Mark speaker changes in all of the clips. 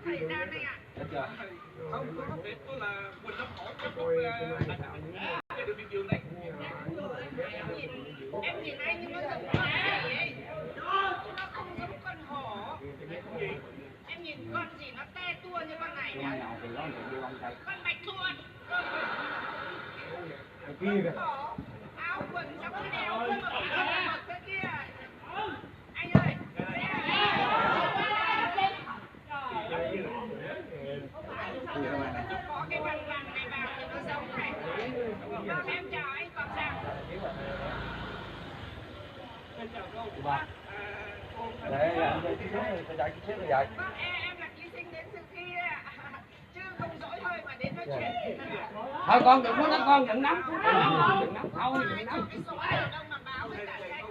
Speaker 1: thời gian anh ạ.
Speaker 2: Không có thể tôi là Quỳnh Lâm Hổ giám đốc được Biên Dương đấy.
Speaker 1: Em nhìn anh nhưng nó giống con gì ấy. Nó không giống con hổ. Em nhìn con gì nó te tua như con này nhỉ? Con bạch tuộc. Con hổ. Áo quần trong cái đeo quần một cái kia. Anh ơi. Có cái vằn vằn này vào thì nó giống này. Vâng, em chào anh Cọp Sàng.
Speaker 3: Để anh cho chiếc xếp rồi vậy.
Speaker 1: Vâng, em là thí sinh đến dự thi đấy ạ. Chứ không dỗi hơi mà đến nói chuyện.
Speaker 4: Thôi con đừng có nói con đừng nóng. Đừng nóng thôi, đừng nóng.
Speaker 1: Cái số ở đâu mà báo với cả anh.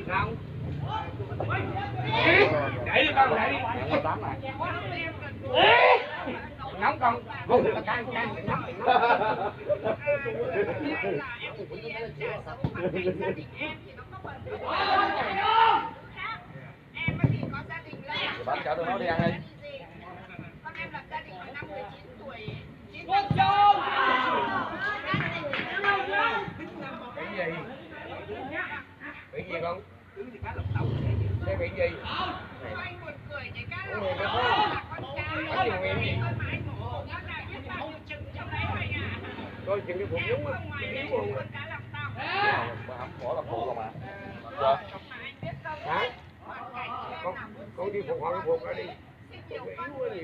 Speaker 4: Không. Để đi con, để đi. Nóng con. Không được can nóng.
Speaker 1: Em thì có gia đình là
Speaker 3: Bạn chở tụi nó đi ăn đi.
Speaker 1: con em lập gia đình vào năm 19 tuổi.
Speaker 4: Bị gì con? Cái bị gì?
Speaker 1: Anh buồn cười cái cá lóc là con cá con mái mổ nó là biết bao nhiêu trứng trong đấy vậy à?
Speaker 4: Coi chừng cái phục
Speaker 1: Em
Speaker 4: đúng á.
Speaker 1: không ngoài đấy con cá lóc tàu.
Speaker 3: Bỏ là phụ không ạ?
Speaker 1: Mà anh biết không?
Speaker 4: Hả? Con đi phục họ phục ra đi. Nhiều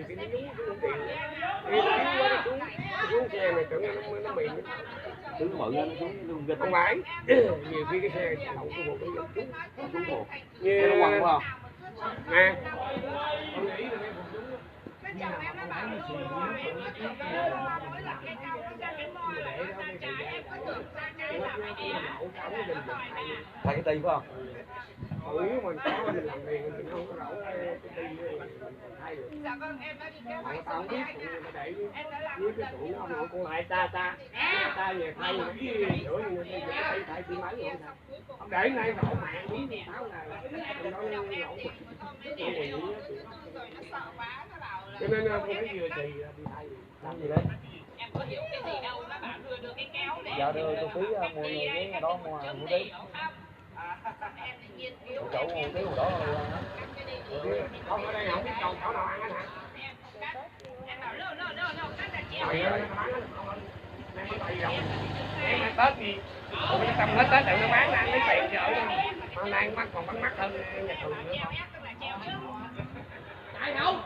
Speaker 4: khi nó nhúng cái không tiền. Đi quá xuống xe này tưởng nó mịn.
Speaker 3: Cứ mượn nó xuống luôn kinh.
Speaker 4: Không phải. Nhiều khi cái xe đậu cái phục nó
Speaker 3: Xuống một.
Speaker 4: như
Speaker 3: Nó quăng phải không?
Speaker 4: nè.
Speaker 1: Cái chồng em nó bảo luôn, em cứ tưởng là mỗi lần cái cao nó ra cái môi là nó ra trái, em cứ tưởng ra trái là phải đi á.
Speaker 3: Thay cái ti phải không?
Speaker 4: Nếu mình có mình làm liền mình không có đậu cái ti mình thay được.
Speaker 1: Dạ vâng, em đã đi kế hoạch
Speaker 4: Tao không
Speaker 1: rồi
Speaker 4: biết
Speaker 1: anh
Speaker 4: tụi
Speaker 1: ạ.
Speaker 4: người ta để
Speaker 1: Em đã làm
Speaker 4: dưới
Speaker 1: một
Speaker 4: cái
Speaker 1: lần
Speaker 4: tụi
Speaker 1: rồi.
Speaker 4: ông nội con lại ta về thay nữa giữa như thế thay chi máy rồi ông để ngay đậu mạng đúng tháo là nó
Speaker 1: Chồng em
Speaker 4: lộn
Speaker 1: thì hôm nay đẻ hôm thứ tư rồi nó sợ quá, nó bảo là
Speaker 4: cho nên không phải vừa thì đi thay
Speaker 3: Làm gì đấy?
Speaker 1: em có hiểu cái gì đâu, nó bảo đưa cái kéo để
Speaker 3: Dạ đưa tôi phí mua người cái đó mua tí.
Speaker 1: em thì nghiên cứu
Speaker 3: Chỗ mua tí đó
Speaker 4: không ở đây không biết còn chỗ nào ăn hả
Speaker 1: em bảo lô cắt là treo
Speaker 4: mày ơi em ăn Tết gì không biết tâm hết Tết tự nó bán ăn cái tiền chợ mà nay mắc còn bắt mắc hơn nhà thường nữa
Speaker 1: treo ép tức là treo chứ
Speaker 4: tại không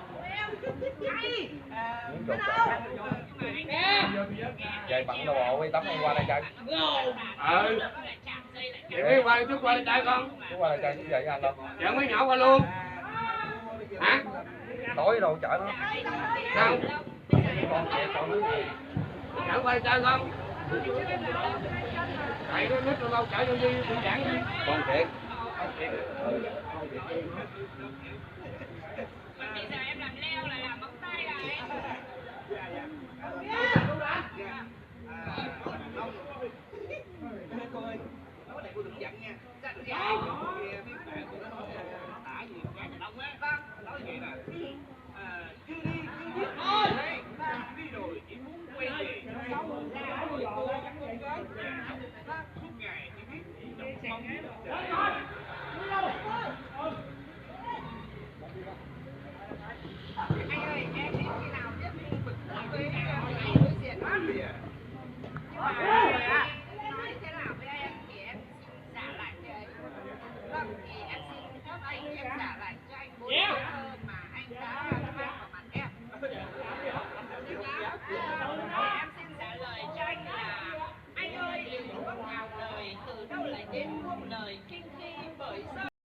Speaker 3: Vậy bận đồ bộ đi tắm em qua đây chơi.
Speaker 4: Vậy qua chút qua đây chơi con.
Speaker 3: Chú qua đây chơi chú về với anh đâu.
Speaker 4: Chở mấy nhỏ qua luôn. Hả?
Speaker 3: Tối đâu chở nó.
Speaker 4: Không. Chở qua đây chơi con. Tại nó nít lâu chở vô đi bị giảng đi.
Speaker 3: Con thiệt.
Speaker 1: bây giờ em làm leo là làm móng tay này
Speaker 2: Cô ơi, nói này cô đừng giận nha.
Speaker 1: giận gì
Speaker 2: Cái biết bạn của nó tả gì quá mà đông á.
Speaker 1: vâng
Speaker 2: Nói vậy nè. Chưa đi, chưa biết thôi. Đi rồi chỉ muốn quay về. Suốt ngày chỉ biết đọc mong
Speaker 1: anh